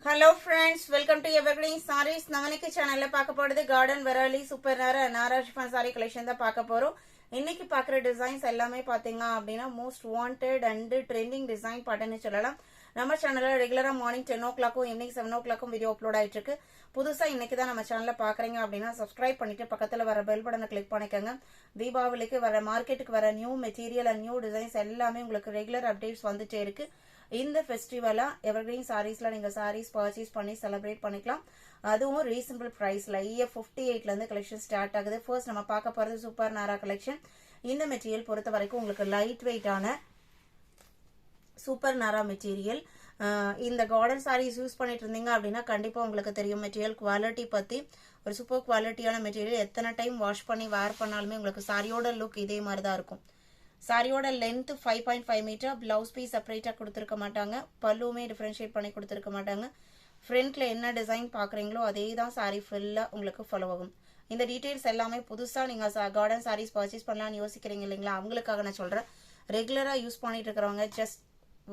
Hello friends, welcome to Evergreen Sarees. நம்மளுக்கு சேனல்ல பார்க்க போறது கார்டன் வெராலி சூப்பர் நாரா ஷிஃபான் சாரி கலெக்ஷன் தான் பார்க்க போறோம். இன்னைக்கு பார்க்குற டிசைன்ஸ் எல்லாமே பாத்தீங்க அப்படின்னா most wanted and trending design பாட்டன்னு சொல்லலாம். நம்ம சேனல்ல ரெகுலரா morning 10 o'clock evening 7 o'clock video upload ஆயிட்டு இருக்கு. புதுசா இன்னைக்கு தான் நம்ம சேனல்ல பாக்குறீங்க அப்படின்னா சப்ஸ்கிரைப் பண்ணிட்டு பக்கத்துல வர பெல் பட்டனை கிளிக் பண்ணிக்கோங்க. தீபாவளிக்கு வர மார்க்கெட்டுக்கு வர new material and new designs எல்லாமே உங்களுக்கு ரெகுலர் அப்டேட்ஸ் வந்துட்டே இருக்கு. இந்த ஃபெஸ்டிவலா எவர்கிரீன் சாரீஸ்ல நீங்க சாரீஸ் பர்ச்சேஸ் பண்ணி செலிப்ரேட் பண்ணிக்கலாம். அதுவும் ரீசனபிள் பிரைஸ்ல EF 58ல இருந்து கலெக்ஷன் ஸ்டார்ட் ஆகுது. ஃபர்ஸ்ட் நம்ம பார்க்க போறது சூப்பர் நாரா கலெக்ஷன். இந்த மெட்டீரியல் பொறுத்த வரைக்கும் உங்களுக்கு லைட் வெயிட்டான சூப்பர் நாரா மெட்டீரியல். இந்த கார்டன் சாரீஸ் யூஸ் பண்ணிட்டு இருந்தீங்க அப்படின்னா கண்டிப்பா உங்களுக்கு தெரியும் மெட்டீரியல் குவாலிட்டி பத்தி. ஒரு சூப்பர் குவாலிட்டியான மெட்டீரியல் எத்தனை டைம் வாஷ் பண்ணி வேர் பண்ணாலுமே உங்களுக்கு சாரியோட லுக் இதே மாதிரி தான் இருக்கும். சாரியோட லென்த் 5.5 மீட்டர். பிளவுஸ் பீஸ் செப்பரேட்டா கொடுத்துருக்க மாட்டாங்க. பல்லுமே டிஃபரன்ஷியேட் பண்ணி கொடுத்துருக்க மாட்டாங்க. ஃப்ரண்ட்ல என்ன டிசைன் பாக்குறீங்களோ அதே தான் சாரி ஃபுல்லா உங்களுக்கு ஃபாலோ ஆகும். இந்த டீடைல்ஸ் எல்லாமே புதுசா நீங்க கார்டன் சாரீஸ் பர்ச்சேஸ் பண்ணலாம்னு யோசிக்கிறீங்க இல்லைங்களா, அவங்களுக்காக நான் சொல்றேன். ரெகுலரா யூஸ் பண்ணிட்டு இருக்கிறவங்க ஜஸ்ட்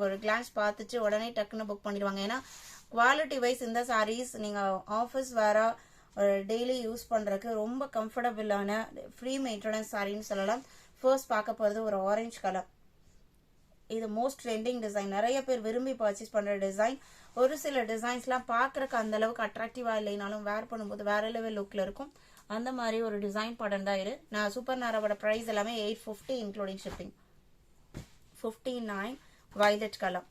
ஒரு கிளான்ஸ் பார்த்துட்டு உடனே டக்குன்னு புக் பண்ணிடுவாங்க. ஏன்னா குவாலிட்டி வைஸ் இந்த சாரீஸ் நீங்க ஆஃபீஸ் வேற டெய்லி யூஸ் பண்றதுக்கு ரொம்ப கம்ஃபர்டபுளான ஃப்ரீ மெயின்டெனன்ஸ் சாரின்னு சொல்லலாம். ஃபர்ஸ்ட் பார்க்க போறது ஒரு ஆரஞ்சு கலர். இது மோஸ்ட் ட்ரெண்டிங் டிசைன். நிறைய பேர் விரும்பி பர்ச்சேஸ் பண்ற டிசைன். ஒரு சில டிசைன்ஸ்லாம் பார்க்கறதுக்கு அந்த அளவுக்கு அட்ராக்டிவா இல்லைனாலும் வேர் பண்ணும்போது வேற லெவல் லுக்ல இருக்கும். அந்த மாதிரி ஒரு டிசைன் படம் தான் இது. நான் சூப்பர் நாராவோட பிரைஸ் எல்லாமே 850 including shipping. 59 violet colour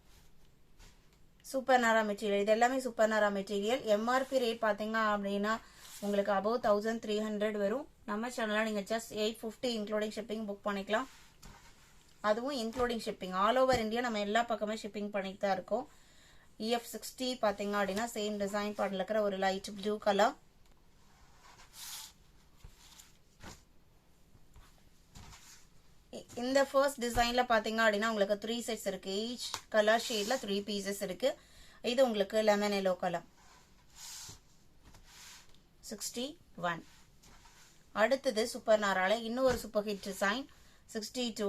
super நாரா மெட்டீரியல். இது எல்லாமே சூப்பர் நாரா மெட்டீரியல். MRP ரேட் பாத்தீங்க அப்படின்னா உங்களுக்கு அபவ் 1300 வரும். நம்ம சேனல்ல நீங்க ஜஸ்ட் 850 இன்க்ளூடிங் ஷிப்பிங் புக் பண்ணிக்கலாம். அதுவும் including shipping all over India நம்ம எல்லா பக்கமே ஷிப்பிங் பண்ணிட்டு தான் இருக்கோம். EF 60 பாத்தீங்க அப்படின்னா சேம் டிசைன் பாடல இருக்கிற ஒரு லைட் ப்ளூ கலர். இந்த ஃபர்ஸ்ட் டிசைன்ல பாத்தீங்க அப்படின்னா உங்களுக்கு 3 செட்ஸ் இருக்கு. ஈச் கலர் ஷேட்ல 3 பீசஸ் இருக்கு. இது உங்களுக்கு லெமன் எல்லோ கலர் 61. அடுத்தது சூப்பர் நாரால இன்னும் ஒரு சூப்பர் ஹிட் டிசைன் 62.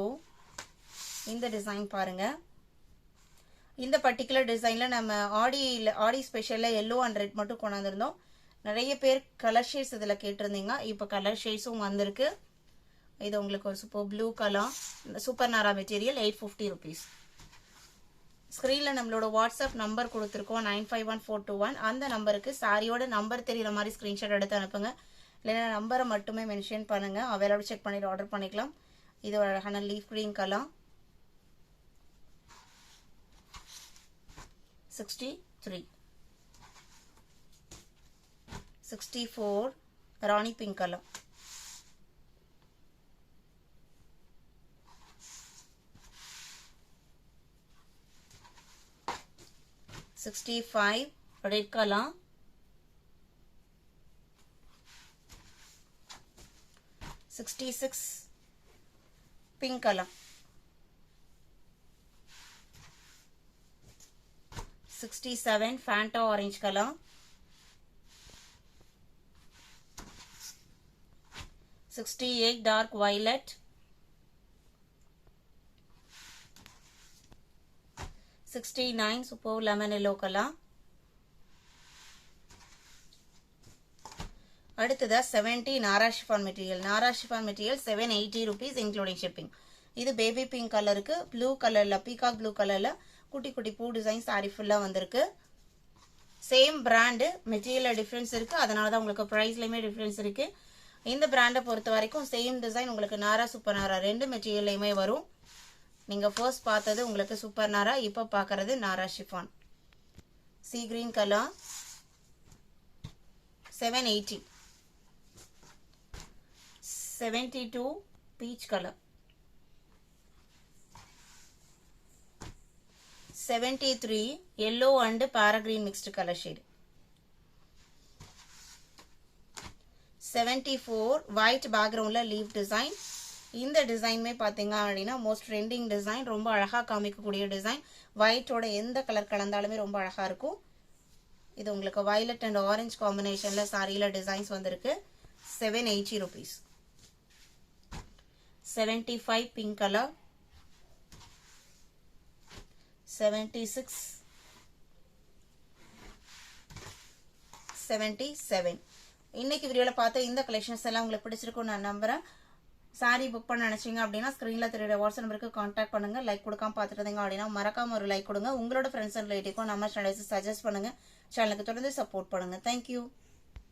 இந்த டிசைன் பாருங்க. இந்த பர்டிகுலர் டிசைன்ல நம்ம ஆடி ஸ்பெஷல்ல எல்லோ அண்ட் ரெட் மட்டும் கொண்டாந்துருந்தோம். நிறைய பேர் கலர் ஷேட்ஸ் இதுல கேட்டிருந்தீங்க. இப்போ கலர் ஷேட்ஸும் வந்திருக்கு. இது உங்களுக்கு ஒரு சூப்பர் ப்ளூ கலர் சூப்பர் நாரா மெட்டீரியல் 850 rupees. ஸ்கிரீன்ல நம்மளோட வாட்ஸ்அப் நம்பர் கொடுத்துருக்கோம் 951421. அந்த நம்பருக்கு சாரியோட நம்பர் தெரியற மாதிரி ஸ்கிரீன்ஷாட் எடுத்து அனுப்புங்க. இல்லைன்னா நம்பரை மட்டுமே மென்ஷன் பண்ணுங்க. அவைலபிள் செக் பண்ணிட்டு ஆர்டர் பண்ணிக்கலாம். இது ஒரு அழகான leaf green colour 63. 64 rani pink colour 65 red colour 66 pink colour 67 Fanta orange colour 68 dark violet 69 super lemon yellow colour. அடுத்ததா 70 நாரா ஷிஃபான் மெட்டீரியல். நாரா chiffon material 780 rupees including shipping. இது பேபி பிங்க் கலருக்கு ப்ளூ கலர்ல பீகாக் ப்ளூ கலர்ல குட்டி குட்டி பூ டிசைன் சாரி ஃபுல்லா வந்திருக்கு. சேம் பிராண்டு மெட்டீரியல் டிஃபரன்ஸ் இருக்கு. அதனால தான் உங்களுக்கு பிரைஸ்லயுமே டிஃபரன்ஸ் இருக்கு. இந்த பிராண்டை பொறுத்த வரைக்கும் சேம் டிசைன் உங்களுக்கு நாரா சூப்பர் நாரா ரெண்டு மெட்டீரியல்லையுமே வரும். நீங்க ஃபர்ஸ்ட் பார்த்தது உங்களுக்கு சூப்பர் நாரா, இப்போ பார்க்கறது நாரா chiffon. Sea green colour 780. 72 peach colour 73 yellow and para green mixed color shade 74 white background la leaf design. இந்த டிசைன்மே பாத்தீங்க அப்படின்னா மோஸ்ட் ட்ரெண்டிங் டிசைன். ரொம்ப அழகா காமிக்கக்கூடிய டிசைன். ஒயிட்டோட எந்த கலர் கலந்தாலுமே ரொம்ப அழகா இருக்கும். இது உங்களுக்கு வயலட் அண்ட் ஆரஞ்சு காம்பினேஷன்ல சாரியில டிசைன்ஸ் வந்திருக்கு. 780 rupees. 75 pink color 76 677. இன்னைக்கு வீடியோல பார்த்த இந்த கலெக்ஷன்ஸ் எல்லாம் உங்களுக்கு பிடிச்சிருக்கும் நான் நம்புறேன். சாரி புக் பண்ண நினைச்சீங்க அப்படின்னா ஸ்கிரீன்ல தெரியுற வாட்ஸ்அப் நம்பருக்கு கான்டாக்ட் பண்ணுங்க. லைக் கொடுக்காம பார்த்துட்டு இருந்தீங்க அப்படின்னா மறக்காம ஒரு லைக் கொடுங்க. உங்களோட ஃப்ரெண்ட்ஸ் அண்ட் ரிலேட்டிவ்க்கும் நம்ம சேனலை சஜஸ்ட் பண்ணுங்க. சேனலுக்கு தொடர்ந்து சப்போர்ட் பண்ணுங்க. தேங்க்யூ.